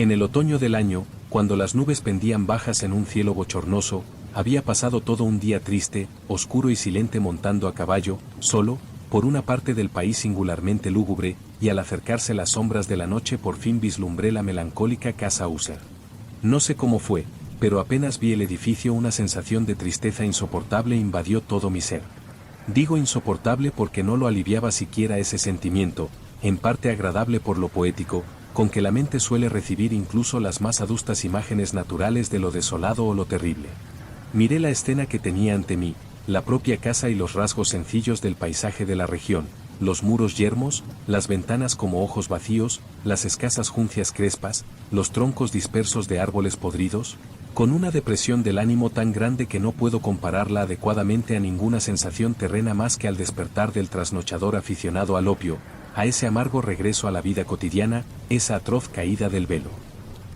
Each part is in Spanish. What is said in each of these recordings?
En el otoño del año, cuando las nubes pendían bajas en un cielo bochornoso, había pasado todo un día triste, oscuro y silente montando a caballo, solo, por una parte del país singularmente lúgubre, y al acercarse las sombras de la noche por fin vislumbré la melancólica casa User. No sé cómo fue, pero apenas vi el edificio una sensación de tristeza insoportable invadió todo mi ser. Digo insoportable porque no lo aliviaba siquiera ese sentimiento, en parte agradable por lo poético, con que la mente suele recibir incluso las más adustas imágenes naturales de lo desolado o lo terrible. Miré la escena que tenía ante mí, la propia casa y los rasgos sencillos del paisaje de la región, los muros yermos, las ventanas como ojos vacíos, las escasas juncias crespas, los troncos dispersos de árboles podridos, con una depresión del ánimo tan grande que no puedo compararla adecuadamente a ninguna sensación terrena más que al despertar del trasnochador aficionado al opio, a ese amargo regreso a la vida cotidiana, esa atroz caída del velo.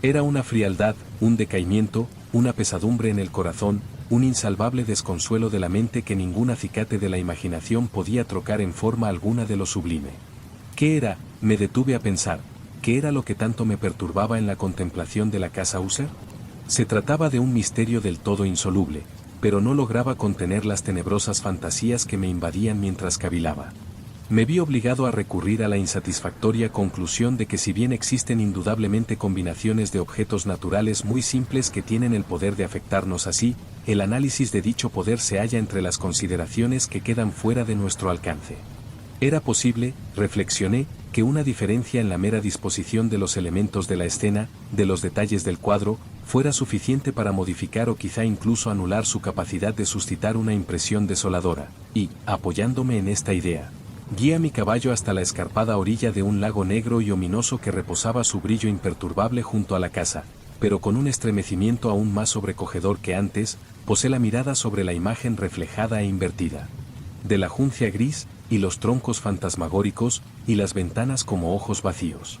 Era una frialdad, un decaimiento, una pesadumbre en el corazón, un insalvable desconsuelo de la mente que ningún acicate de la imaginación podía trocar en forma alguna de lo sublime. ¿Qué era? Me detuve a pensar. ¿Qué era lo que tanto me perturbaba en la contemplación de la casa User? Se trataba de un misterio del todo insoluble, pero no lograba contener las tenebrosas fantasías que me invadían mientras cavilaba. Me vi obligado a recurrir a la insatisfactoria conclusión de que si bien existen indudablemente combinaciones de objetos naturales muy simples que tienen el poder de afectarnos así, el análisis de dicho poder se halla entre las consideraciones que quedan fuera de nuestro alcance. Era posible, reflexioné, que una diferencia en la mera disposición de los elementos de la escena, de los detalles del cuadro, fuera suficiente para modificar o quizá incluso anular su capacidad de suscitar una impresión desoladora, y, apoyándome en esta idea, guía mi caballo hasta la escarpada orilla de un lago negro y ominoso que reposaba su brillo imperturbable junto a la casa, pero con un estremecimiento aún más sobrecogedor que antes, posé la mirada sobre la imagen reflejada e invertida de la juncia gris, y los troncos fantasmagóricos, y las ventanas como ojos vacíos.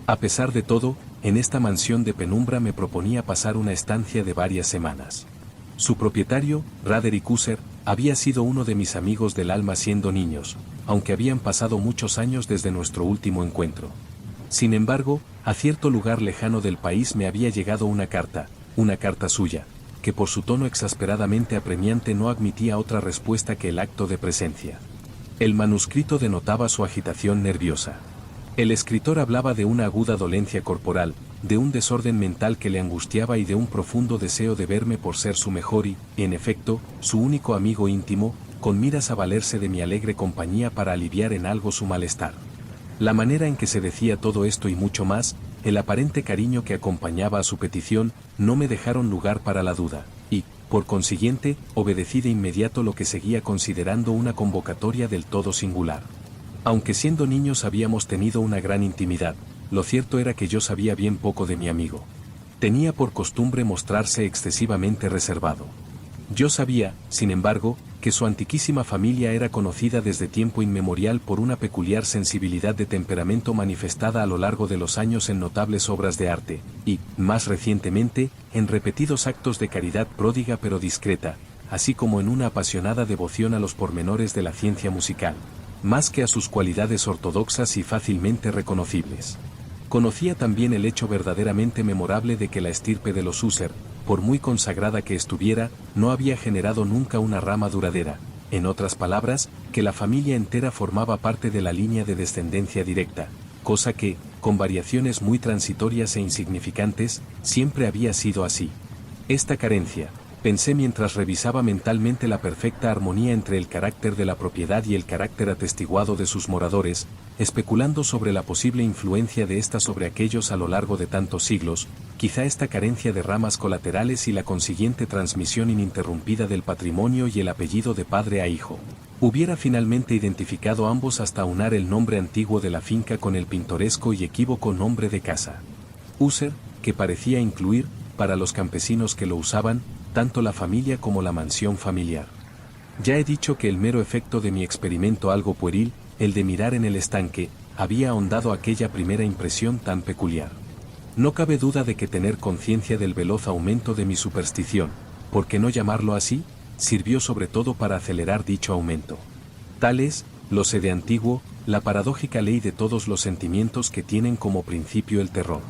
A pesar de todo, en esta mansión de penumbra me proponía pasar una estancia de varias semanas. Su propietario, Roderick User, había sido uno de mis amigos del alma siendo niños, aunque habían pasado muchos años desde nuestro último encuentro. Sin embargo, a cierto lugar lejano del país me había llegado una carta suya, que por su tono exasperadamente apremiante no admitía otra respuesta que el acto de presencia. El manuscrito denotaba su agitación nerviosa. El escritor hablaba de una aguda dolencia corporal, de un desorden mental que le angustiaba y de un profundo deseo de verme por ser su mejor y, en efecto, su único amigo íntimo, con miras a valerse de mi alegre compañía para aliviar en algo su malestar. La manera en que se decía todo esto y mucho más, el aparente cariño que acompañaba a su petición, no me dejaron lugar para la duda, y, por consiguiente, obedecí de inmediato lo que seguía considerando una convocatoria del todo singular. Aunque siendo niños habíamos tenido una gran intimidad, lo cierto era que yo sabía bien poco de mi amigo. Tenía por costumbre mostrarse excesivamente reservado. Yo sabía, sin embargo, que su antiquísima familia era conocida desde tiempo inmemorial por una peculiar sensibilidad de temperamento manifestada a lo largo de los años en notables obras de arte, y, más recientemente, en repetidos actos de caridad pródiga pero discreta, así como en una apasionada devoción a los pormenores de la ciencia musical, más que a sus cualidades ortodoxas y fácilmente reconocibles. Conocía también el hecho verdaderamente memorable de que la estirpe de los User, por muy consagrada que estuviera, no había generado nunca una rama duradera, en otras palabras, que la familia entera formaba parte de la línea de descendencia directa, cosa que, con variaciones muy transitorias e insignificantes, siempre había sido así. Esta carencia, pensé mientras revisaba mentalmente la perfecta armonía entre el carácter de la propiedad y el carácter atestiguado de sus moradores, especulando sobre la posible influencia de ésta sobre aquellos a lo largo de tantos siglos, quizá esta carencia de ramas colaterales y la consiguiente transmisión ininterrumpida del patrimonio y el apellido de padre a hijo, hubiera finalmente identificado ambos hasta unar el nombre antiguo de la finca con el pintoresco y equívoco nombre de casa User, que parecía incluir, para los campesinos que lo usaban, tanto la familia como la mansión familiar. Ya he dicho que el mero efecto de mi experimento algo pueril, el de mirar en el estanque, había ahondado aquella primera impresión tan peculiar. No cabe duda de que tener conciencia del veloz aumento de mi superstición, ¿por qué no llamarlo así?, sirvió sobre todo para acelerar dicho aumento. Tal es, lo sé de antiguo, la paradójica ley de todos los sentimientos que tienen como principio el terror.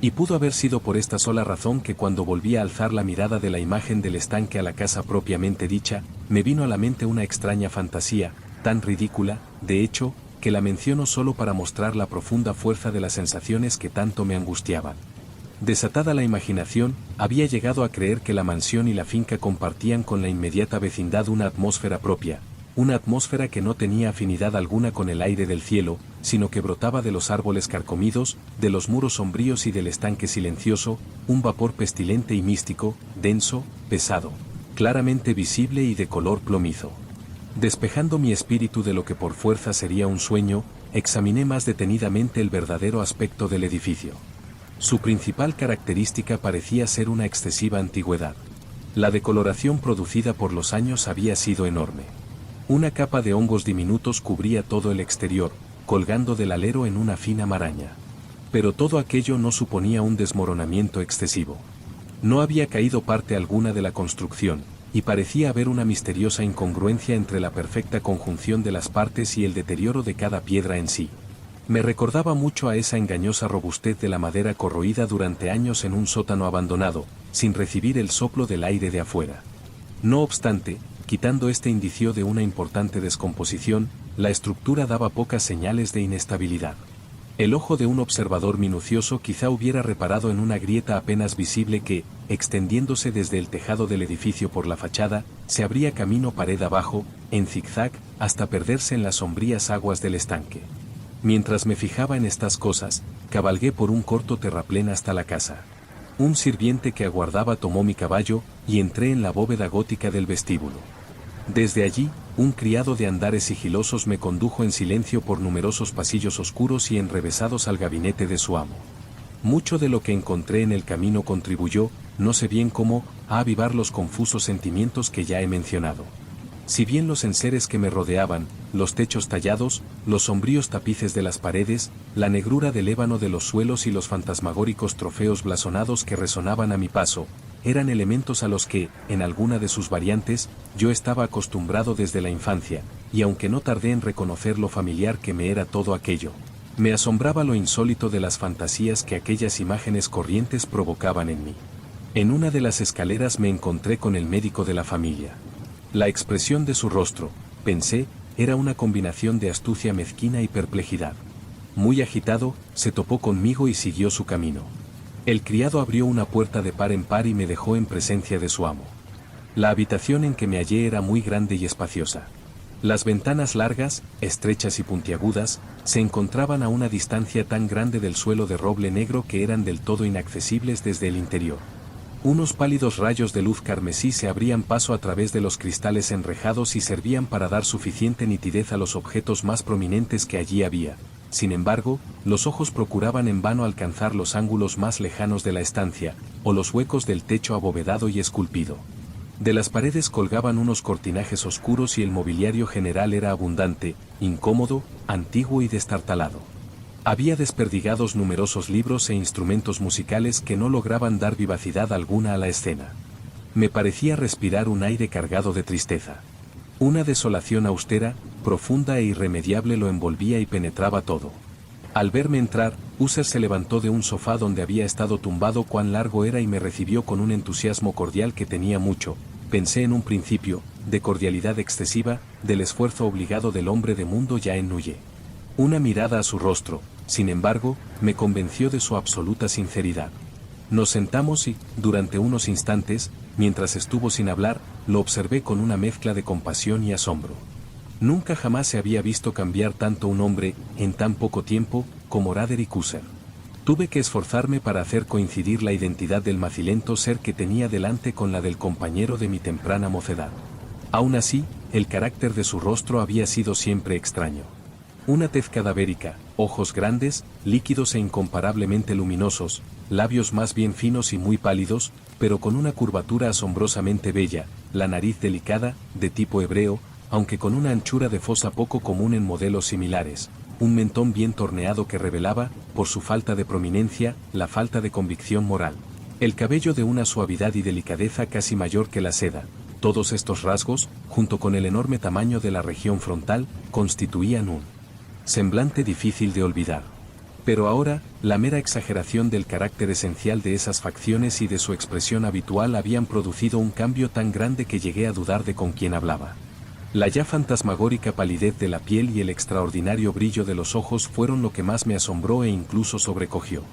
Y pudo haber sido por esta sola razón que cuando volví a alzar la mirada de la imagen del estanque a la casa propiamente dicha, me vino a la mente una extraña fantasía, tan ridícula, de hecho, que la menciono solo para mostrar la profunda fuerza de las sensaciones que tanto me angustiaban. Desatada la imaginación, había llegado a creer que la mansión y la finca compartían con la inmediata vecindad una atmósfera propia, una atmósfera que no tenía afinidad alguna con el aire del cielo, sino que brotaba de los árboles carcomidos, de los muros sombríos y del estanque silencioso, un vapor pestilente y místico, denso, pesado, claramente visible y de color plomizo. Despejando mi espíritu de lo que por fuerza sería un sueño, examiné más detenidamente el verdadero aspecto del edificio. Su principal característica parecía ser una excesiva antigüedad. La decoloración producida por los años había sido enorme. Una capa de hongos diminutos cubría todo el exterior, colgando del alero en una fina maraña. Pero todo aquello no suponía un desmoronamiento excesivo. No había caído parte alguna de la construcción, y parecía haber una misteriosa incongruencia entre la perfecta conjunción de las partes y el deterioro de cada piedra en sí. Me recordaba mucho a esa engañosa robustez de la madera corroída durante años en un sótano abandonado, sin recibir el soplo del aire de afuera. No obstante, quitando este indicio de una importante descomposición, la estructura daba pocas señales de inestabilidad. El ojo de un observador minucioso quizá hubiera reparado en una grieta apenas visible que, extendiéndose desde el tejado del edificio por la fachada, se abría camino pared abajo, en zigzag, hasta perderse en las sombrías aguas del estanque. Mientras me fijaba en estas cosas, cabalgué por un corto terraplén hasta la casa. Un sirviente que aguardaba tomó mi caballo, y entré en la bóveda gótica del vestíbulo. Desde allí, un criado de andares sigilosos me condujo en silencio por numerosos pasillos oscuros y enrevesados al gabinete de su amo. Mucho de lo que encontré en el camino contribuyó, no sé bien cómo, a avivar los confusos sentimientos que ya he mencionado. Si bien los enseres que me rodeaban, los techos tallados, los sombríos tapices de las paredes, la negrura del ébano de los suelos y los fantasmagóricos trofeos blasonados que resonaban a mi paso, eran elementos a los que, en alguna de sus variantes, yo estaba acostumbrado desde la infancia, y aunque no tardé en reconocer lo familiar que me era todo aquello, me asombraba lo insólito de las fantasías que aquellas imágenes corrientes provocaban en mí. En una de las escaleras me encontré con el médico de la familia. La expresión de su rostro, pensé, era una combinación de astucia mezquina y perplejidad. Muy agitado, se topó conmigo y siguió su camino. El criado abrió una puerta de par en par y me dejó en presencia de su amo. La habitación en que me hallé era muy grande y espaciosa. Las ventanas largas, estrechas y puntiagudas, se encontraban a una distancia tan grande del suelo de roble negro que eran del todo inaccesibles desde el interior. Unos pálidos rayos de luz carmesí se abrían paso a través de los cristales enrejados y servían para dar suficiente nitidez a los objetos más prominentes que allí había. Sin embargo, los ojos procuraban en vano alcanzar los ángulos más lejanos de la estancia, o los huecos del techo abovedado y esculpido. De las paredes colgaban unos cortinajes oscuros y el mobiliario general era abundante, incómodo, antiguo y destartalado. Había desperdigados numerosos libros e instrumentos musicales que no lograban dar vivacidad alguna a la escena. Me parecía respirar un aire cargado de tristeza. Una desolación austera, profunda e irremediable lo envolvía y penetraba todo. Al verme entrar, User se levantó de un sofá donde había estado tumbado cuán largo era y me recibió con un entusiasmo cordial que tenía mucho, pensé en un principio, de cordialidad excesiva, del esfuerzo obligado del hombre de mundo ya en Nuye. Una mirada a su rostro, sin embargo, me convenció de su absoluta sinceridad. Nos sentamos y, durante unos instantes, mientras estuvo sin hablar, lo observé con una mezcla de compasión y asombro. Nunca jamás se había visto cambiar tanto un hombre, en tan poco tiempo, como Roderick User. Tuve que esforzarme para hacer coincidir la identidad del macilento ser que tenía delante con la del compañero de mi temprana mocedad. Aún así, el carácter de su rostro había sido siempre extraño. Una tez cadavérica, ojos grandes, líquidos e incomparablemente luminosos, labios más bien finos y muy pálidos, pero con una curvatura asombrosamente bella, la nariz delicada, de tipo hebreo, aunque con una anchura de fosa poco común en modelos similares, un mentón bien torneado que revelaba, por su falta de prominencia, la falta de convicción moral. El cabello de una suavidad y delicadeza casi mayor que la seda. Todos estos rasgos, junto con el enorme tamaño de la región frontal, constituían un semblante difícil de olvidar. Pero ahora, la mera exageración del carácter esencial de esas facciones y de su expresión habitual habían producido un cambio tan grande que llegué a dudar de con quién hablaba. La ya fantasmagórica palidez de la piel y el extraordinario brillo de los ojos fueron lo que más me asombró e incluso sobrecogió.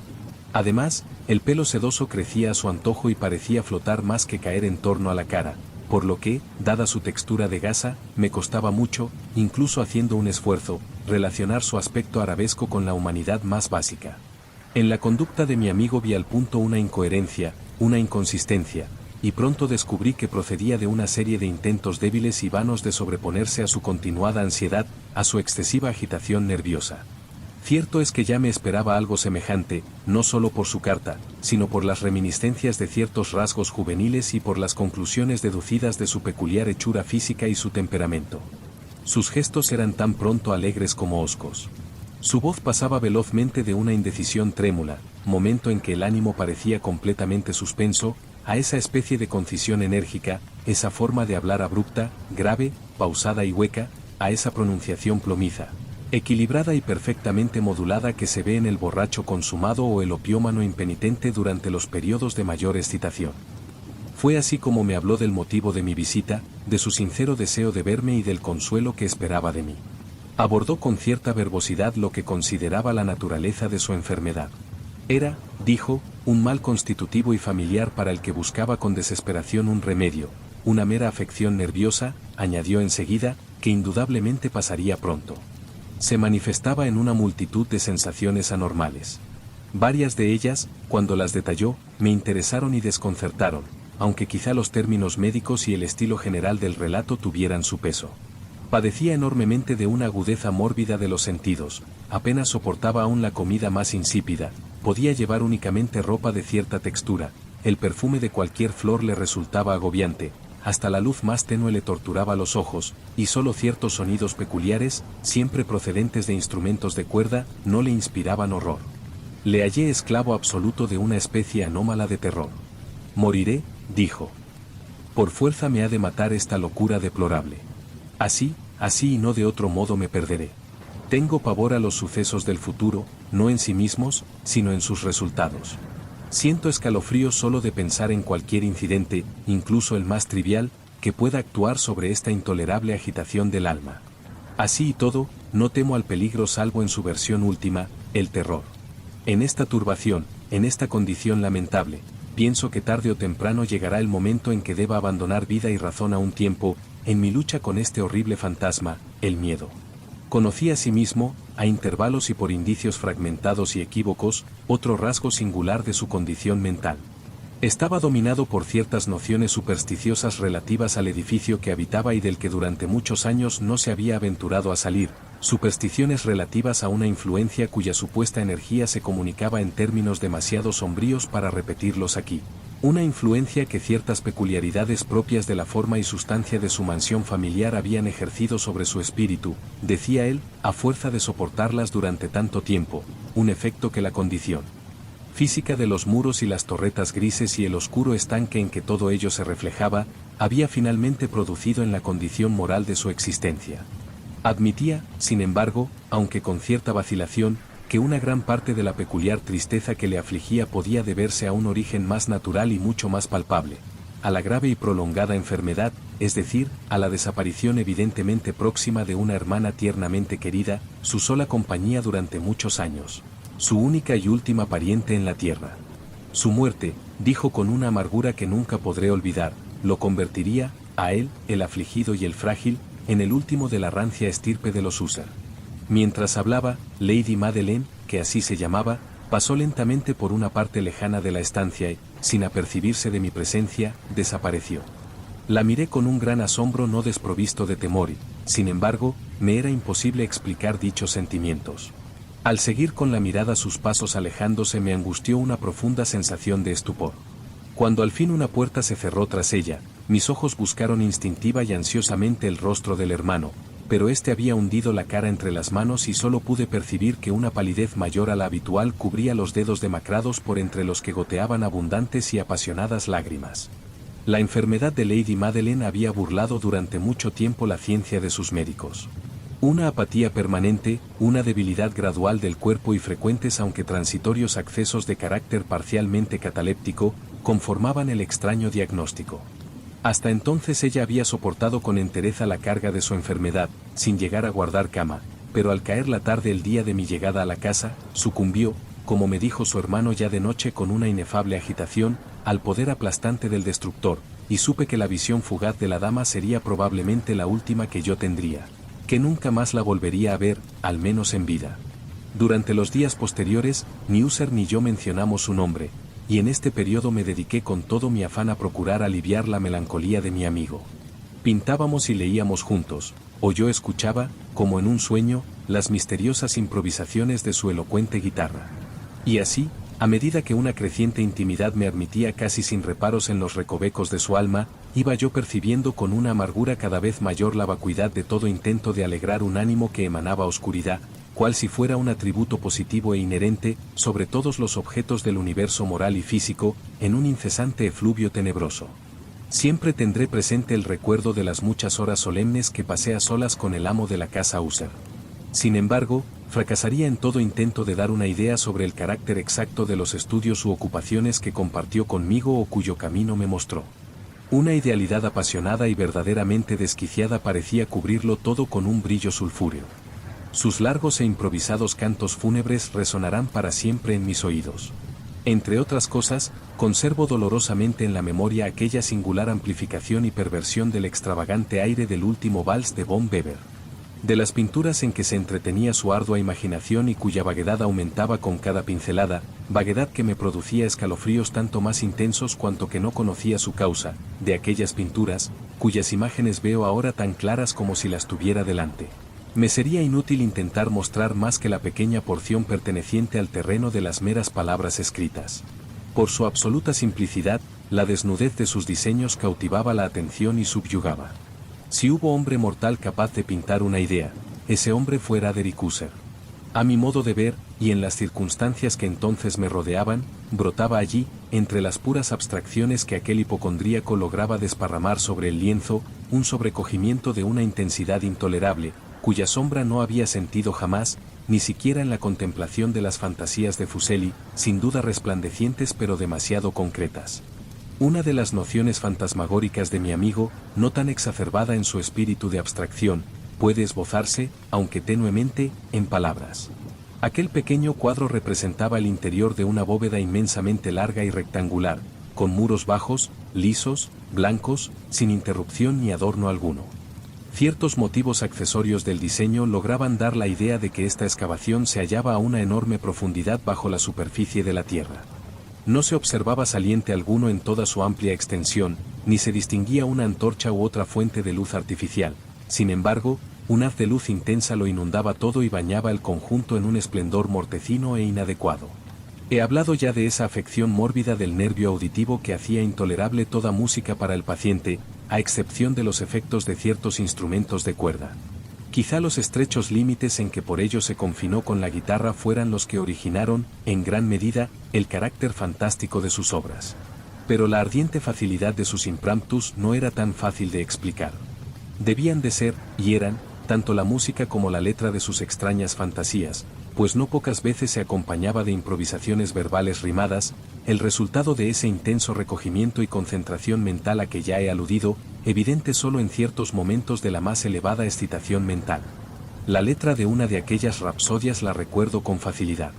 Además, el pelo sedoso crecía a su antojo y parecía flotar más que caer en torno a la cara, por lo que, dada su textura de gasa, me costaba mucho, incluso haciendo un esfuerzo, relacionar su aspecto arabesco con la humanidad más básica. En la conducta de mi amigo vi al punto una incoherencia, una inconsistencia, y pronto descubrí que procedía de una serie de intentos débiles y vanos de sobreponerse a su continuada ansiedad, a su excesiva agitación nerviosa. Cierto es que ya me esperaba algo semejante, no solo por su carta, sino por las reminiscencias de ciertos rasgos juveniles y por las conclusiones deducidas de su peculiar hechura física y su temperamento. Sus gestos eran tan pronto alegres como hoscos. Su voz pasaba velozmente de una indecisión trémula, momento en que el ánimo parecía completamente suspenso, a esa especie de concisión enérgica, esa forma de hablar abrupta, grave, pausada y hueca, a esa pronunciación plomiza, equilibrada y perfectamente modulada que se ve en el borracho consumado o el opiómano impenitente durante los periodos de mayor excitación. Fue así como me habló del motivo de mi visita, de su sincero deseo de verme y del consuelo que esperaba de mí. Abordó con cierta verbosidad lo que consideraba la naturaleza de su enfermedad. Era, dijo, un mal constitutivo y familiar para el que buscaba con desesperación un remedio, una mera afección nerviosa, añadió enseguida, que indudablemente pasaría pronto. Se manifestaba en una multitud de sensaciones anormales. Varias de ellas, cuando las detalló, me interesaron y desconcertaron, aunque quizá los términos médicos y el estilo general del relato tuvieran su peso. Padecía enormemente de una agudeza mórbida de los sentidos, apenas soportaba aún la comida más insípida, podía llevar únicamente ropa de cierta textura, el perfume de cualquier flor le resultaba agobiante, hasta la luz más tenue le torturaba los ojos, y solo ciertos sonidos peculiares, siempre procedentes de instrumentos de cuerda, no le inspiraban horror. Le hallé esclavo absoluto de una especie anómala de terror. Moriré, dijo. Por fuerza me ha de matar esta locura deplorable. Así y no de otro modo me perderé. Tengo pavor a los sucesos del futuro, no en sí mismos, sino en sus resultados. Siento escalofríos solo de pensar en cualquier incidente, incluso el más trivial, que pueda actuar sobre esta intolerable agitación del alma. Así y todo, no temo al peligro salvo en su versión última, el terror. En esta turbación, en esta condición lamentable, pienso que tarde o temprano llegará el momento en que deba abandonar vida y razón a un tiempo, en mi lucha con este horrible fantasma, el miedo. Conocí asimismo, a intervalos y por indicios fragmentados y equívocos, otro rasgo singular de su condición mental. Estaba dominado por ciertas nociones supersticiosas relativas al edificio que habitaba y del que durante muchos años no se había aventurado a salir, supersticiones relativas a una influencia cuya supuesta energía se comunicaba en términos demasiado sombríos para repetirlos aquí. Una influencia que ciertas peculiaridades propias de la forma y sustancia de su mansión familiar habían ejercido sobre su espíritu, decía él, a fuerza de soportarlas durante tanto tiempo, un efecto que la condición física de los muros y las torretas grises y el oscuro estanque en que todo ello se reflejaba, había finalmente producido en la condición moral de su existencia. Admitía, sin embargo, aunque con cierta vacilación, que una gran parte de la peculiar tristeza que le afligía podía deberse a un origen más natural y mucho más palpable, a la grave y prolongada enfermedad, es decir, a la desaparición evidentemente próxima de una hermana tiernamente querida, su sola compañía durante muchos años, su única y última pariente en la tierra. Su muerte, dijo con una amargura que nunca podré olvidar, lo convertiría, a él, el afligido y el frágil, en el último de la rancia estirpe de los Ussher. Mientras hablaba, Lady Madeleine, que así se llamaba, pasó lentamente por una parte lejana de la estancia y, sin apercibirse de mi presencia, desapareció. La miré con un gran asombro no desprovisto de temor y, sin embargo, me era imposible explicar dichos sentimientos. Al seguir con la mirada sus pasos alejándose me angustió una profunda sensación de estupor. Cuando al fin una puerta se cerró tras ella, mis ojos buscaron instintiva y ansiosamente el rostro del hermano, pero éste había hundido la cara entre las manos y solo pude percibir que una palidez mayor a la habitual cubría los dedos demacrados por entre los que goteaban abundantes y apasionadas lágrimas. La enfermedad de Lady Madeleine había burlado durante mucho tiempo la ciencia de sus médicos. Una apatía permanente, una debilidad gradual del cuerpo y frecuentes aunque transitorios accesos de carácter parcialmente cataléptico, conformaban el extraño diagnóstico. Hasta entonces ella había soportado con entereza la carga de su enfermedad, sin llegar a guardar cama, pero al caer la tarde el día de mi llegada a la casa, sucumbió, como me dijo su hermano ya de noche con una inefable agitación, al poder aplastante del destructor, y supe que la visión fugaz de la dama sería probablemente la última que yo tendría, que nunca más la volvería a ver, al menos en vida. Durante los días posteriores, ni User ni yo mencionamos su nombre, y en este periodo me dediqué con todo mi afán a procurar aliviar la melancolía de mi amigo. Pintábamos y leíamos juntos, o yo escuchaba, como en un sueño, las misteriosas improvisaciones de su elocuente guitarra. Y así, a medida que una creciente intimidad me admitía casi sin reparos en los recovecos de su alma, iba yo percibiendo con una amargura cada vez mayor la vacuidad de todo intento de alegrar un ánimo que emanaba oscuridad, cual si fuera un atributo positivo e inherente, sobre todos los objetos del universo moral y físico, en un incesante efluvio tenebroso. Siempre tendré presente el recuerdo de las muchas horas solemnes que pasé a solas con el amo de la casa User. Sin embargo, fracasaría en todo intento de dar una idea sobre el carácter exacto de los estudios u ocupaciones que compartió conmigo o cuyo camino me mostró. Una idealidad apasionada y verdaderamente desquiciada parecía cubrirlo todo con un brillo sulfúreo. Sus largos e improvisados cantos fúnebres resonarán para siempre en mis oídos. Entre otras cosas, conservo dolorosamente en la memoria aquella singular amplificación y perversión del extravagante aire del último vals de von Weber. De las pinturas en que se entretenía su ardua imaginación y cuya vaguedad aumentaba con cada pincelada, vaguedad que me producía escalofríos tanto más intensos cuanto que no conocía su causa, de aquellas pinturas, cuyas imágenes veo ahora tan claras como si las tuviera delante. Me sería inútil intentar mostrar más que la pequeña porción perteneciente al terreno de las meras palabras escritas. Por su absoluta simplicidad, la desnudez de sus diseños cautivaba la atención y subyugaba. Si hubo hombre mortal capaz de pintar una idea, ese hombre fue Frederick User. A mi modo de ver, y en las circunstancias que entonces me rodeaban, brotaba allí, entre las puras abstracciones que aquel hipocondríaco lograba desparramar sobre el lienzo, un sobrecogimiento de una intensidad intolerable, cuya sombra no había sentido jamás, ni siquiera en la contemplación de las fantasías de Fuseli, sin duda resplandecientes pero demasiado concretas. Una de las nociones fantasmagóricas de mi amigo, no tan exacerbada en su espíritu de abstracción, puede esbozarse, aunque tenuemente, en palabras. Aquel pequeño cuadro representaba el interior de una bóveda inmensamente larga y rectangular, con muros bajos, lisos, blancos, sin interrupción ni adorno alguno. Ciertos motivos accesorios del diseño lograban dar la idea de que esta excavación se hallaba a una enorme profundidad bajo la superficie de la tierra. No se observaba saliente alguno en toda su amplia extensión, ni se distinguía una antorcha u otra fuente de luz artificial. Sin embargo, un haz de luz intensa lo inundaba todo y bañaba el conjunto en un esplendor mortecino e inadecuado. He hablado ya de esa afección mórbida del nervio auditivo que hacía intolerable toda música para el paciente, a excepción de los efectos de ciertos instrumentos de cuerda. Quizá los estrechos límites en que por ello se confinó con la guitarra fueran los que originaron, en gran medida, el carácter fantástico de sus obras. Pero la ardiente facilidad de sus impromptus no era tan fácil de explicar. Debían de ser, y eran, tanto la música como la letra de sus extrañas fantasías, pues no pocas veces se acompañaba de improvisaciones verbales rimadas, el resultado de ese intenso recogimiento y concentración mental a que ya he aludido, evidente solo en ciertos momentos de la más elevada excitación mental. La letra de una de aquellas rapsodias la recuerdo con facilidad.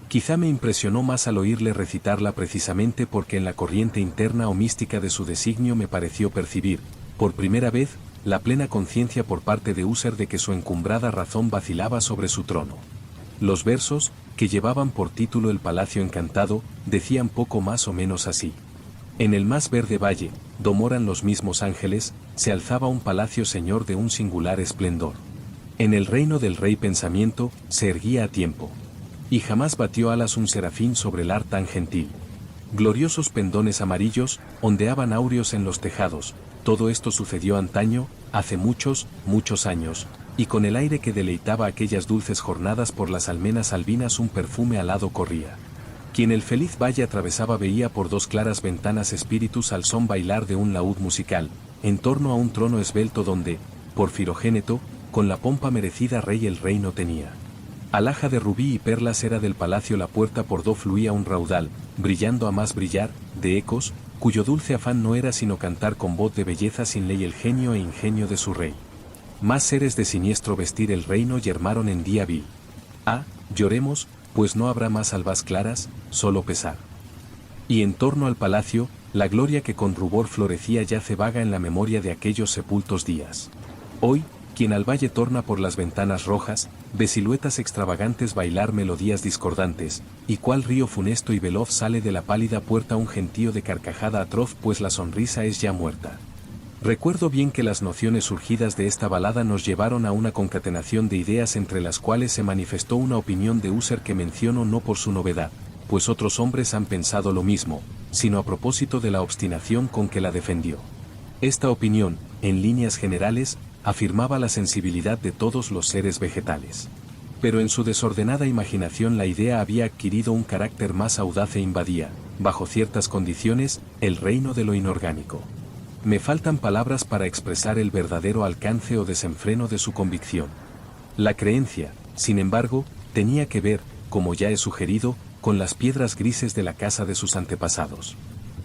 Quizá me impresionó más al oírle recitarla precisamente porque en la corriente interna o mística de su designio me pareció percibir, por primera vez, la plena conciencia por parte de User de que su encumbrada razón vacilaba sobre su trono. Los versos, que llevaban por título El Palacio Encantado, decían poco más o menos así. En el más verde valle, do moran los mismos ángeles, se alzaba un palacio señor de un singular esplendor. En el reino del rey pensamiento, se erguía a tiempo. Y jamás batió alas un serafín sobre el ar tan gentil. Gloriosos pendones amarillos, ondeaban áureos en los tejados. Todo esto sucedió antaño, hace muchos, muchos años, y con el aire que deleitaba aquellas dulces jornadas por las almenas albinas un perfume alado corría. Quien el feliz valle atravesaba veía por dos claras ventanas espíritus al son bailar de un laúd musical, en torno a un trono esbelto donde, por Firogéneto, con la pompa merecida rey el reino tenía. Alhaja de rubí y perlas era del palacio la puerta por do fluía un raudal, brillando a más brillar, de ecos, cuyo dulce afán no era sino cantar con voz de belleza sin ley el genio e ingenio de su rey. Más seres de siniestro vestir el reino yermaron en día vil. Ah, lloremos, pues no habrá más albas claras, solo pesar. Y en torno al palacio, la gloria que con rubor florecía yace vaga en la memoria de aquellos sepultos días. Hoy, quien al valle torna por las ventanas rojas, ve siluetas extravagantes bailar melodías discordantes, y cual río funesto y veloz sale de la pálida puerta un gentío de carcajada atroz pues la sonrisa es ya muerta. Recuerdo bien que las nociones surgidas de esta balada nos llevaron a una concatenación de ideas entre las cuales se manifestó una opinión de Husserl que menciono no por su novedad, pues otros hombres han pensado lo mismo, sino a propósito de la obstinación con que la defendió. Esta opinión, en líneas generales, afirmaba la sensibilidad de todos los seres vegetales. Pero en su desordenada imaginación la idea había adquirido un carácter más audaz e invadía, bajo ciertas condiciones, el reino de lo inorgánico. Me faltan palabras para expresar el verdadero alcance o desenfreno de su convicción. La creencia, sin embargo, tenía que ver, como ya he sugerido, con las piedras grises de la casa de sus antepasados.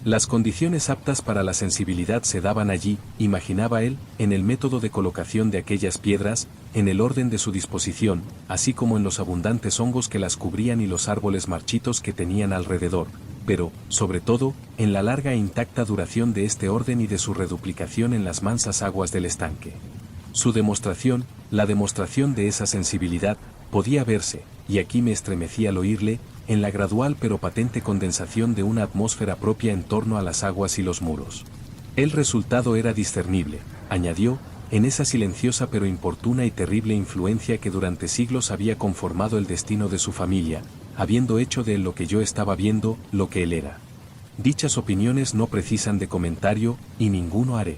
Las condiciones aptas para la sensibilidad se daban allí, imaginaba él, en el método de colocación de aquellas piedras, en el orden de su disposición, así como en los abundantes hongos que las cubrían y los árboles marchitos que tenían alrededor, pero, sobre todo, en la larga e intacta duración de este orden y de su reduplicación en las mansas aguas del estanque. Su demostración, la demostración de esa sensibilidad, podía verse, y aquí me estremecí al oírle, en la gradual pero patente condensación de una atmósfera propia en torno a las aguas y los muros. El resultado era discernible, añadió, en esa silenciosa pero importuna y terrible influencia que durante siglos había conformado el destino de su familia, habiendo hecho de él lo que yo estaba viendo, lo que él era. Dichas opiniones no precisan de comentario, y ninguno haré.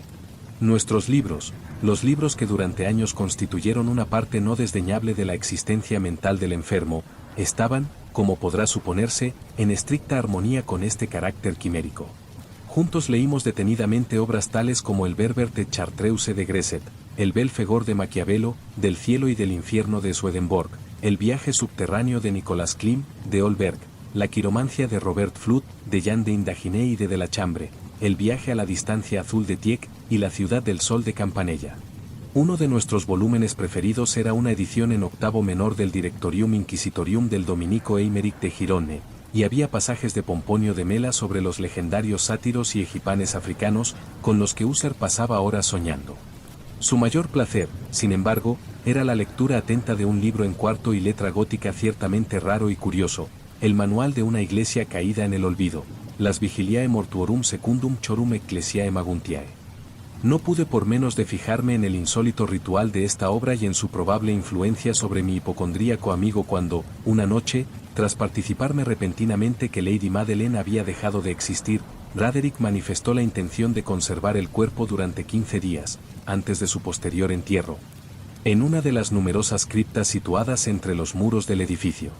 Nuestros libros, los libros que durante años constituyeron una parte no desdeñable de la existencia mental del enfermo, estaban, como podrá suponerse, en estricta armonía con este carácter quimérico. Juntos leímos detenidamente obras tales como el Berber de Chartreuse de Gresset, el Belfegor de Maquiavelo, del cielo y del infierno de Swedenborg, el viaje subterráneo de Nicolas Klim, de Holberg, la quiromancia de Robert Fludd, de Jean de Indaginé y de la Chambre, el viaje a la distancia azul de Tieck y la ciudad del sol de Campanella. Uno de nuestros volúmenes preferidos era una edición en octavo menor del Directorium Inquisitorium del dominico Eimeric de Girone, y había pasajes de Pomponio de Mela sobre los legendarios sátiros y egipanes africanos, con los que Husserl pasaba horas soñando. Su mayor placer, sin embargo, era la lectura atenta de un libro en cuarto y letra gótica ciertamente raro y curioso, el manual de una iglesia caída en el olvido, Las Vigiliae Mortuorum Secundum Chorum Ecclesiae Maguntiae. No pude por menos de fijarme en el insólito ritual de esta obra y en su probable influencia sobre mi hipocondríaco amigo cuando, una noche, tras participarme repentinamente que Lady Madeleine había dejado de existir, Braderick manifestó la intención de conservar el cuerpo durante 15 días, antes de su posterior entierro, en una de las numerosas criptas situadas entre los muros del edificio.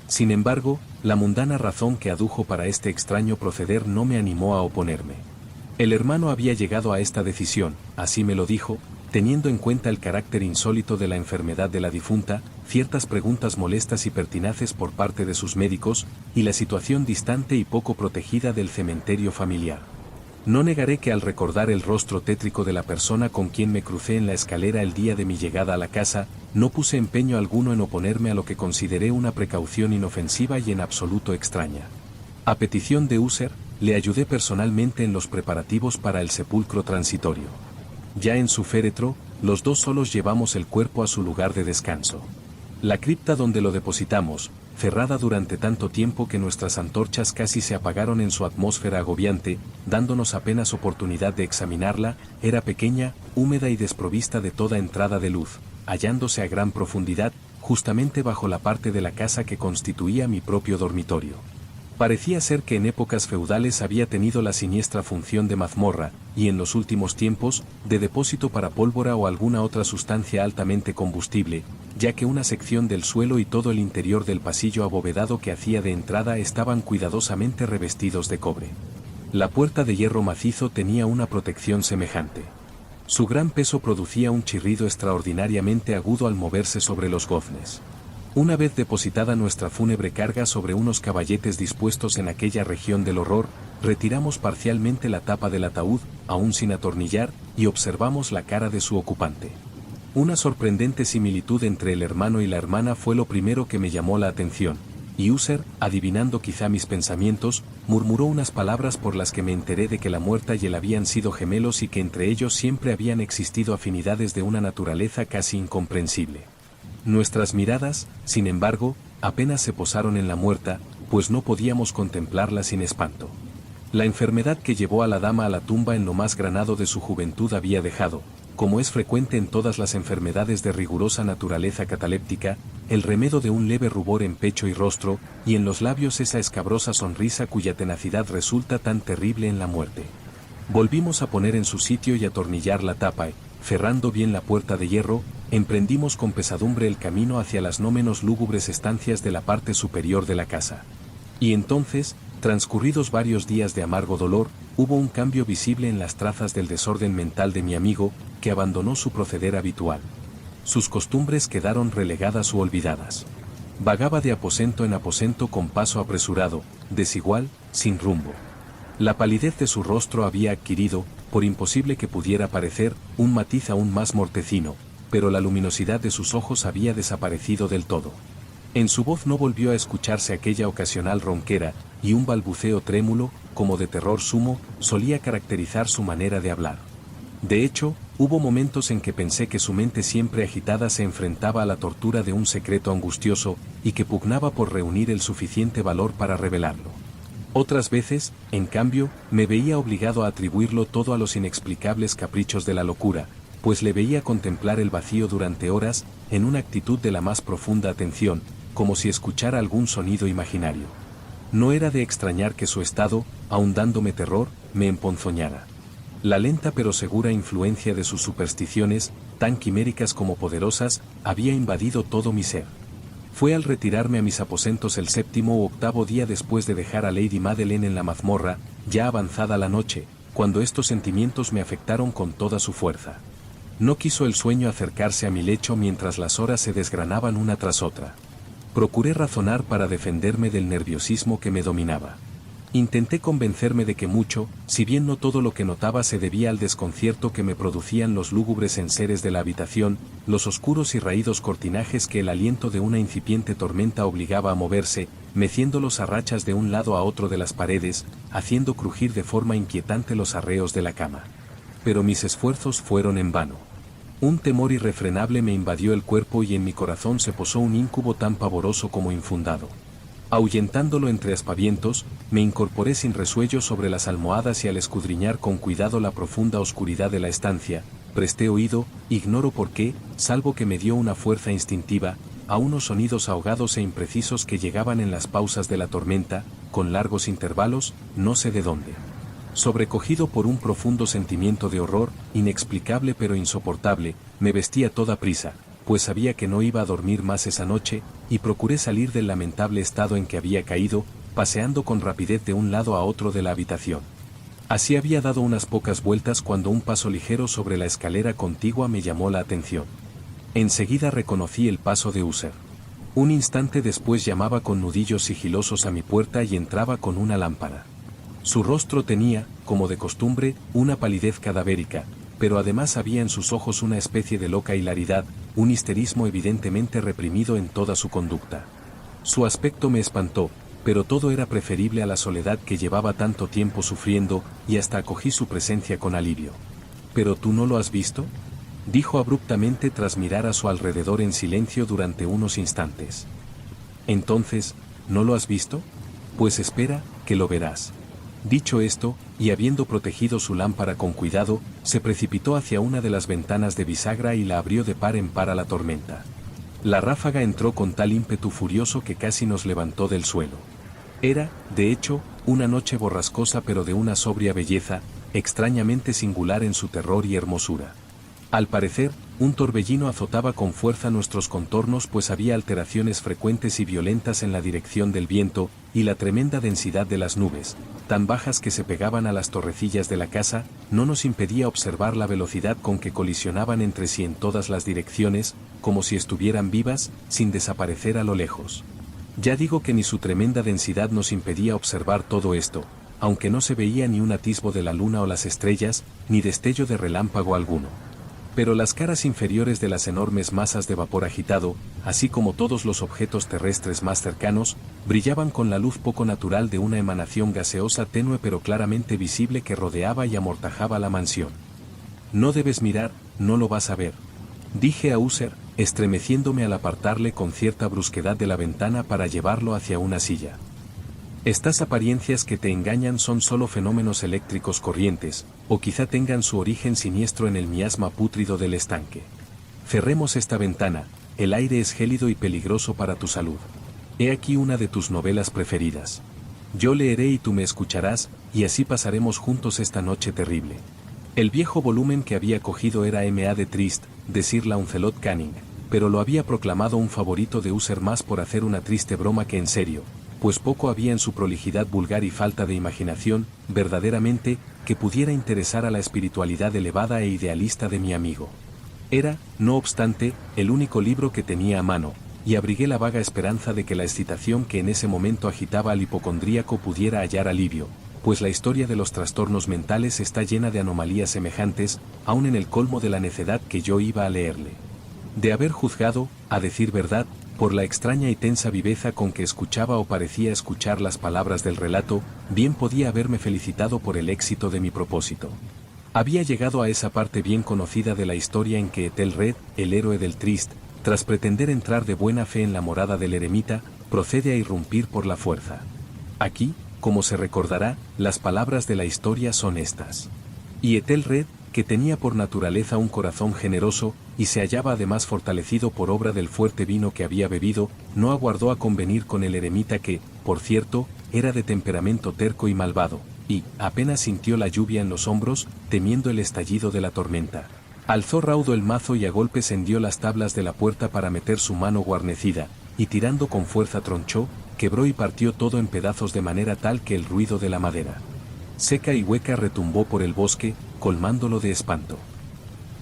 Sin embargo, la mundana razón que adujo para este extraño proceder no me animó a oponerme. El hermano había llegado a esta decisión, así me lo dijo, teniendo en cuenta el carácter insólito de la enfermedad de la difunta, ciertas preguntas molestas y pertinaces por parte de sus médicos, y la situación distante y poco protegida del cementerio familiar. No negaré que al recordar el rostro tétrico de la persona con quien me crucé en la escalera el día de mi llegada a la casa, no puse empeño alguno en oponerme a lo que consideré una precaución inofensiva y en absoluto extraña. A petición de Husserl, le ayudé personalmente en los preparativos para el sepulcro transitorio. Ya en su féretro, los dos solos llevamos el cuerpo a su lugar de descanso. La cripta donde lo depositamos, cerrada durante tanto tiempo que nuestras antorchas casi se apagaron en su atmósfera agobiante, dándonos apenas oportunidad de examinarla, era pequeña, húmeda y desprovista de toda entrada de luz, hallándose a gran profundidad, justamente bajo la parte de la casa que constituía mi propio dormitorio. Parecía ser que en épocas feudales había tenido la siniestra función de mazmorra, y en los últimos tiempos, de depósito para pólvora o alguna otra sustancia altamente combustible, ya que una sección del suelo y todo el interior del pasillo abovedado que hacía de entrada estaban cuidadosamente revestidos de cobre. La puerta de hierro macizo tenía una protección semejante. Su gran peso producía un chirrido extraordinariamente agudo al moverse sobre los goznes. Una vez depositada nuestra fúnebre carga sobre unos caballetes dispuestos en aquella región del horror, retiramos parcialmente la tapa del ataúd, aún sin atornillar, y observamos la cara de su ocupante. Una sorprendente similitud entre el hermano y la hermana fue lo primero que me llamó la atención, y User, adivinando quizá mis pensamientos, murmuró unas palabras por las que me enteré de que la muerta y él habían sido gemelos y que entre ellos siempre habían existido afinidades de una naturaleza casi incomprensible. Nuestras miradas, sin embargo, apenas se posaron en la muerta, pues no podíamos contemplarla sin espanto. La enfermedad que llevó a la dama a la tumba en lo más granado de su juventud había dejado, como es frecuente en todas las enfermedades de rigurosa naturaleza cataléptica, el remedo de un leve rubor en pecho y rostro, y en los labios esa escabrosa sonrisa cuya tenacidad resulta tan terrible en la muerte. Volvimos a poner en su sitio y atornillar la tapa y, cerrando bien la puerta de hierro, emprendimos con pesadumbre el camino hacia las no menos lúgubres estancias de la parte superior de la casa. Y entonces, transcurridos varios días de amargo dolor, hubo un cambio visible en las trazas del desorden mental de mi amigo, que abandonó su proceder habitual. Sus costumbres quedaron relegadas u olvidadas. Vagaba de aposento en aposento con paso apresurado, desigual, sin rumbo. La palidez de su rostro había adquirido, por imposible que pudiera parecer, un matiz aún más mortecino, pero la luminosidad de sus ojos había desaparecido del todo. En su voz no volvió a escucharse aquella ocasional ronquera, y un balbuceo trémulo, como de terror sumo, solía caracterizar su manera de hablar. De hecho, hubo momentos en que pensé que su mente siempre agitada se enfrentaba a la tortura de un secreto angustioso, y que pugnaba por reunir el suficiente valor para revelarlo. Otras veces, en cambio, me veía obligado a atribuirlo todo a los inexplicables caprichos de la locura, pues le veía contemplar el vacío durante horas, en una actitud de la más profunda atención, como si escuchara algún sonido imaginario. No era de extrañar que su estado, aun dándome terror, me emponzoñara. La lenta pero segura influencia de sus supersticiones, tan quiméricas como poderosas, había invadido todo mi ser. Fue al retirarme a mis aposentos el 7º u 8º día después de dejar a Lady Madeline en la mazmorra, ya avanzada la noche, cuando estos sentimientos me afectaron con toda su fuerza. No quiso el sueño acercarse a mi lecho mientras las horas se desgranaban una tras otra. Procuré razonar para defenderme del nerviosismo que me dominaba. Intenté convencerme de que mucho, si bien no todo lo que notaba se debía al desconcierto que me producían los lúgubres enseres de la habitación, los oscuros y raídos cortinajes que el aliento de una incipiente tormenta obligaba a moverse, meciéndolos a rachas de un lado a otro de las paredes, haciendo crujir de forma inquietante los arreos de la cama. Pero mis esfuerzos fueron en vano. Un temor irrefrenable me invadió el cuerpo y en mi corazón se posó un íncubo tan pavoroso como infundado. Ahuyentándolo entre aspavientos, me incorporé sin resuello sobre las almohadas y al escudriñar con cuidado la profunda oscuridad de la estancia, presté oído, ignoro por qué, salvo que me dio una fuerza instintiva, a unos sonidos ahogados e imprecisos que llegaban en las pausas de la tormenta, con largos intervalos, no sé de dónde. Sobrecogido por un profundo sentimiento de horror, inexplicable pero insoportable, me vestí a toda prisa, pues sabía que no iba a dormir más esa noche, y procuré salir del lamentable estado en que había caído, paseando con rapidez de un lado a otro de la habitación. Así había dado unas pocas vueltas cuando un paso ligero sobre la escalera contigua me llamó la atención. Enseguida reconocí el paso de User. Un instante después llamaba con nudillos sigilosos a mi puerta y entraba con una lámpara. Su rostro tenía, como de costumbre, una palidez cadavérica, pero además había en sus ojos una especie de loca hilaridad, un histerismo evidentemente reprimido en toda su conducta. Su aspecto me espantó, pero todo era preferible a la soledad que llevaba tanto tiempo sufriendo, y hasta acogí su presencia con alivio. ¿Pero tú no lo has visto?, dijo abruptamente tras mirar a su alrededor en silencio durante unos instantes. Entonces, ¿no lo has visto? Pues espera, que lo verás. Dicho esto, y habiendo protegido su lámpara con cuidado, se precipitó hacia una de las ventanas de bisagra y la abrió de par en par a la tormenta. La ráfaga entró con tal ímpetu furioso que casi nos levantó del suelo. Era, de hecho, una noche borrascosa pero de una sobria belleza, extrañamente singular en su terror y hermosura. Al parecer, Un torbellino azotaba con fuerza nuestros contornos, pues había alteraciones frecuentes y violentas en la dirección del viento, y la tremenda densidad de las nubes, tan bajas que se pegaban a las torrecillas de la casa, no nos impedía observar la velocidad con que colisionaban entre sí en todas las direcciones, como si estuvieran vivas, sin desaparecer a lo lejos. Ya digo que ni su tremenda densidad nos impedía observar todo esto, aunque no se veía ni un atisbo de la luna o las estrellas, ni destello de relámpago alguno. Pero las caras inferiores de las enormes masas de vapor agitado, así como todos los objetos terrestres más cercanos, brillaban con la luz poco natural de una emanación gaseosa tenue pero claramente visible que rodeaba y amortajaba la mansión. No debes mirar, no lo vas a ver, dije a User, estremeciéndome al apartarle con cierta brusquedad de la ventana para llevarlo hacia una silla. Estas apariencias que te engañan son solo fenómenos eléctricos corrientes, o quizá tengan su origen siniestro en el miasma pútrido del estanque. Cerremos esta ventana, el aire es gélido y peligroso para tu salud. He aquí una de tus novelas preferidas. Yo leeré y tú me escucharás, y así pasaremos juntos esta noche terrible. El viejo volumen que había cogido era M.A. de Trist, de Sir Launcelot Canning, pero lo había proclamado un favorito de User más por hacer una triste broma que en serio, pues poco había en su prolijidad vulgar y falta de imaginación, verdaderamente, que pudiera interesar a la espiritualidad elevada e idealista de mi amigo. Era, no obstante, el único libro que tenía a mano, y abrigué la vaga esperanza de que la excitación que en ese momento agitaba al hipocondríaco pudiera hallar alivio, pues la historia de los trastornos mentales está llena de anomalías semejantes, aun en el colmo de la necedad que yo iba a leerle. De haber juzgado, a decir verdad, por la extraña y tensa viveza con que escuchaba o parecía escuchar las palabras del relato, bien podía haberme felicitado por el éxito de mi propósito. Había llegado a esa parte bien conocida de la historia en que Ethelred, el héroe del Trist, tras pretender entrar de buena fe en la morada del eremita, procede a irrumpir por la fuerza. Aquí, como se recordará, las palabras de la historia son estas. Y Ethelred, que tenía por naturaleza un corazón generoso, y se hallaba además fortalecido por obra del fuerte vino que había bebido, no aguardó a convenir con el eremita que, por cierto, era de temperamento terco y malvado, y, apenas sintió la lluvia en los hombros, temiendo el estallido de la tormenta, alzó raudo el mazo y a golpes hendió las tablas de la puerta para meter su mano guarnecida, y tirando con fuerza tronchó, quebró y partió todo en pedazos de manera tal que el ruido de la madera seca y hueca retumbó por el bosque, colmándolo de espanto.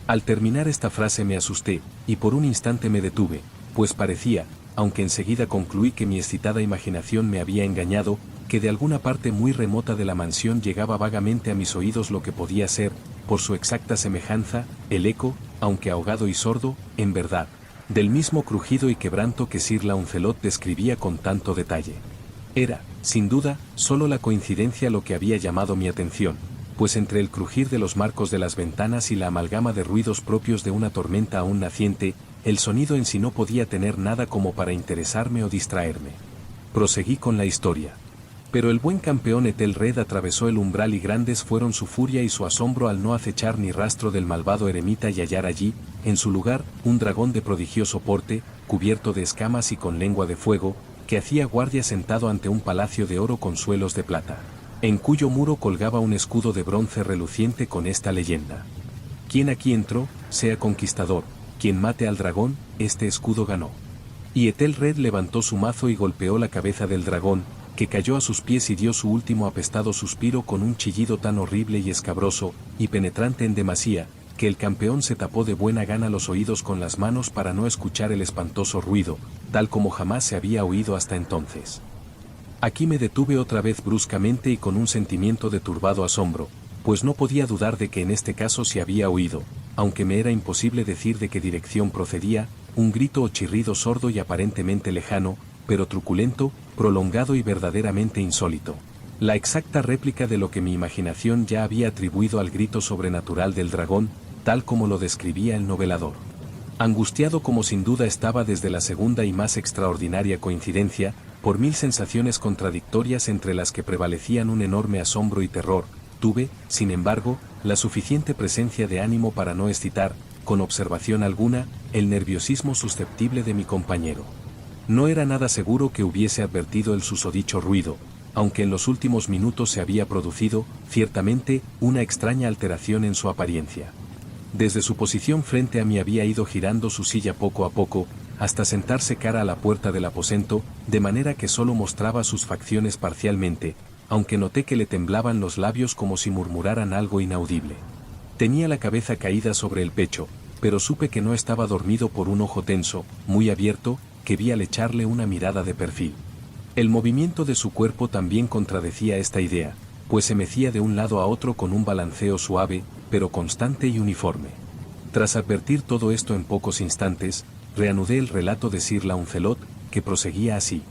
Al terminar esta frase me asusté, y por un instante me detuve, pues parecía, aunque enseguida concluí que mi excitada imaginación me había engañado, que de alguna parte muy remota de la mansión llegaba vagamente a mis oídos lo que podía ser, por su exacta semejanza, el eco, aunque ahogado y sordo, en verdad, del mismo crujido y quebranto que Sir Launcelot describía con tanto detalle. Era, sin duda, solo la coincidencia lo que había llamado mi atención, pues entre el crujir de los marcos de las ventanas y la amalgama de ruidos propios de una tormenta aún naciente, el sonido en sí no podía tener nada como para interesarme o distraerme. Proseguí con la historia. Pero el buen campeón Ethelred atravesó el umbral y grandes fueron su furia y su asombro al no acechar ni rastro del malvado eremita y hallar allí, en su lugar, un dragón de prodigioso porte, cubierto de escamas y con lengua de fuego, que hacía guardia sentado ante un palacio de oro con suelos de plata, en cuyo muro colgaba un escudo de bronce reluciente con esta leyenda. Quien aquí entró, sea conquistador, quien mate al dragón, este escudo ganó. Y Ethelred levantó su mazo y golpeó la cabeza del dragón, que cayó a sus pies y dio su último apestado suspiro con un chillido tan horrible y escabroso, y penetrante en demasía, que el campeón se tapó de buena gana los oídos con las manos para no escuchar el espantoso ruido, tal como jamás se había oído hasta entonces. Aquí me detuve otra vez bruscamente y con un sentimiento de turbado asombro, pues no podía dudar de que en este caso se había oído, aunque me era imposible decir de qué dirección procedía, un grito o chirrido sordo y aparentemente lejano, pero truculento, prolongado y verdaderamente insólito. La exacta réplica de lo que mi imaginación ya había atribuido al grito sobrenatural del dragón, tal como lo describía el novelador. Angustiado como sin duda estaba desde la segunda y más extraordinaria coincidencia, por mil sensaciones contradictorias entre las que prevalecían un enorme asombro y terror, tuve, sin embargo, la suficiente presencia de ánimo para no excitar, con observación alguna, el nerviosismo susceptible de mi compañero. No era nada seguro que hubiese advertido el susodicho ruido, aunque en los últimos minutos se había producido, ciertamente, una extraña alteración en su apariencia. Desde su posición frente a mí había ido girando su silla poco a poco, hasta sentarse cara a la puerta del aposento, de manera que solo mostraba sus facciones parcialmente, aunque noté que le temblaban los labios como si murmuraran algo inaudible. Tenía la cabeza caída sobre el pecho, pero supe que no estaba dormido por un ojo tenso, muy abierto, que vi al echarle una mirada de perfil. El movimiento de su cuerpo también contradecía esta idea, pues se mecía de un lado a otro con un balanceo suave, pero constante y uniforme. Tras advertir todo esto en pocos instantes, reanudé el relato de Sir Launcelot, que proseguía así.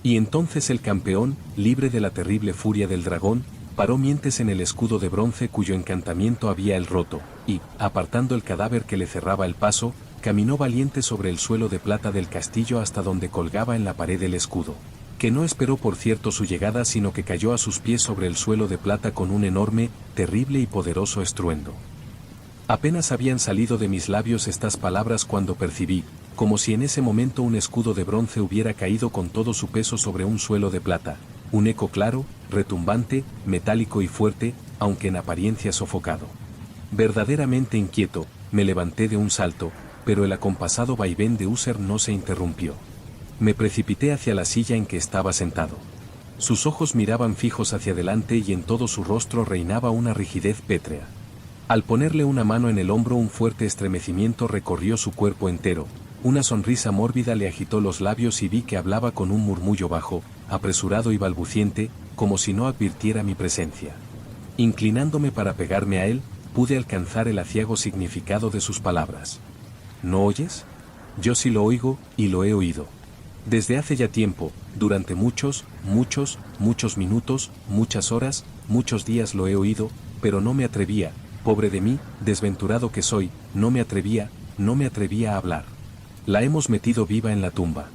Y entonces el campeón, libre de la terrible furia del dragón, paró mientes en el escudo de bronce cuyo encantamiento había él roto, y, apartando el cadáver que le cerraba el paso, caminó valiente sobre el suelo de plata del castillo hasta donde colgaba en la pared el escudo, que no esperó por cierto su llegada sino que cayó a sus pies sobre el suelo de plata con un enorme, terrible y poderoso estruendo. Apenas habían salido de mis labios estas palabras cuando percibí, como si en ese momento un escudo de bronce hubiera caído con todo su peso sobre un suelo de plata, un eco claro, retumbante, metálico y fuerte, aunque en apariencia sofocado. Verdaderamente inquieto, me levanté de un salto, pero el acompasado vaivén de Uther no se interrumpió. Me precipité hacia la silla en que estaba sentado. Sus ojos miraban fijos hacia adelante y en todo su rostro reinaba una rigidez pétrea. Al ponerle una mano en el hombro un fuerte estremecimiento recorrió su cuerpo entero, una sonrisa mórbida le agitó los labios y vi que hablaba con un murmullo bajo, apresurado y balbuciente, como si no advirtiera mi presencia. Inclinándome para pegarme a él, pude alcanzar el aciago significado de sus palabras. ¿No oyes? Yo sí lo oigo, y lo he oído. Desde hace ya tiempo, durante muchos minutos, muchas horas, muchos días lo he oído, pero no me atrevía, pobre de mí, desventurado que soy, no me atrevía a hablar. La hemos metido viva en la tumba.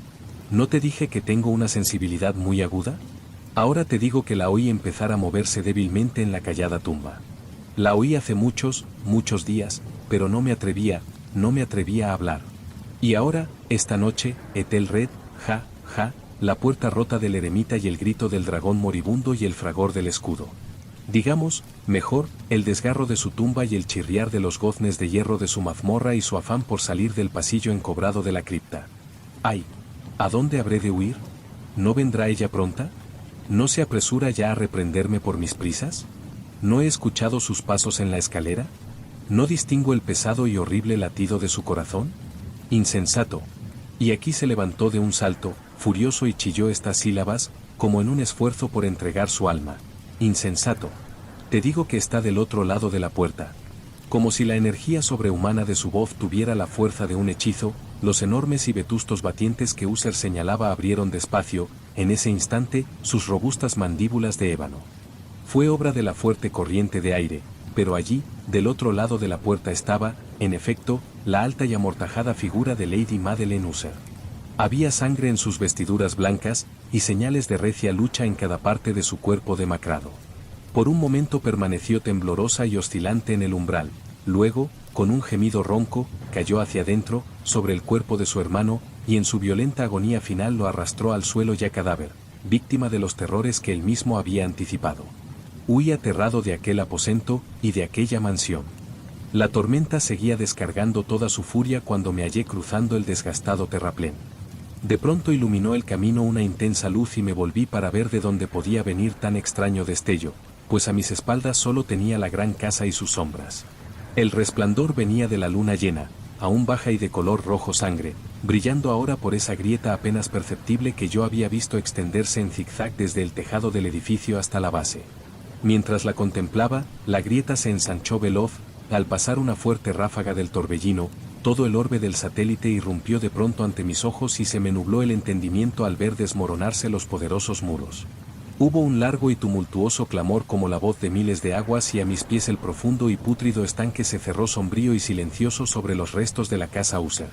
¿No te dije que tengo una sensibilidad muy aguda? Ahora te digo que la oí empezar a moverse débilmente en la callada tumba. La oí hace muchos días, pero no me atrevía a hablar. Y ahora, esta noche, Ethelred, la puerta rota del eremita y el grito del dragón moribundo y el fragor del escudo. Digamos, mejor, el desgarro de su tumba y el chirriar de los goznes de hierro de su mazmorra y su afán por salir del pasillo encobrado de la cripta. ¡Ay! ¿A dónde habré de huir? ¿No vendrá ella pronta? ¿No se apresura ya a reprenderme por mis prisas? ¿No he escuchado sus pasos en la escalera? ¿No distingo el pesado y horrible latido de su corazón? Insensato. Y aquí se levantó de un salto, furioso y chilló estas sílabas, como en un esfuerzo por entregar su alma. Insensato. Te digo que está del otro lado de la puerta. Como si la energía sobrehumana de su voz tuviera la fuerza de un hechizo, los enormes y vetustos batientes que Uther señalaba abrieron despacio, en ese instante, sus robustas mandíbulas de ébano. Fue obra de la fuerte corriente de aire, pero allí, del otro lado de la puerta estaba, en efecto, la alta y amortajada figura de Lady Madeleine Uther. Había sangre en sus vestiduras blancas, y señales de recia lucha en cada parte de su cuerpo demacrado. Por un momento permaneció temblorosa y oscilante en el umbral, luego, con un gemido ronco, cayó hacia adentro, sobre el cuerpo de su hermano, y en su violenta agonía final lo arrastró al suelo ya cadáver, víctima de los terrores que él mismo había anticipado. Huí aterrado de aquel aposento, y de aquella mansión. La tormenta seguía descargando toda su furia cuando me hallé cruzando el desgastado terraplén. De pronto iluminó el camino una intensa luz y me volví para ver de dónde podía venir tan extraño destello, pues a mis espaldas solo tenía la gran casa y sus sombras. El resplandor venía de la luna llena, aún baja y de color rojo sangre, brillando ahora por esa grieta apenas perceptible que yo había visto extenderse en zigzag desde el tejado del edificio hasta la base. Mientras la contemplaba, la grieta se ensanchó veloz, al pasar una fuerte ráfaga del torbellino, todo el orbe del satélite irrumpió de pronto ante mis ojos y se me nubló el entendimiento al ver desmoronarse los poderosos muros. Hubo un largo y tumultuoso clamor como la voz de miles de aguas y a mis pies el profundo y pútrido estanque se cerró sombrío y silencioso sobre los restos de la casa Uther.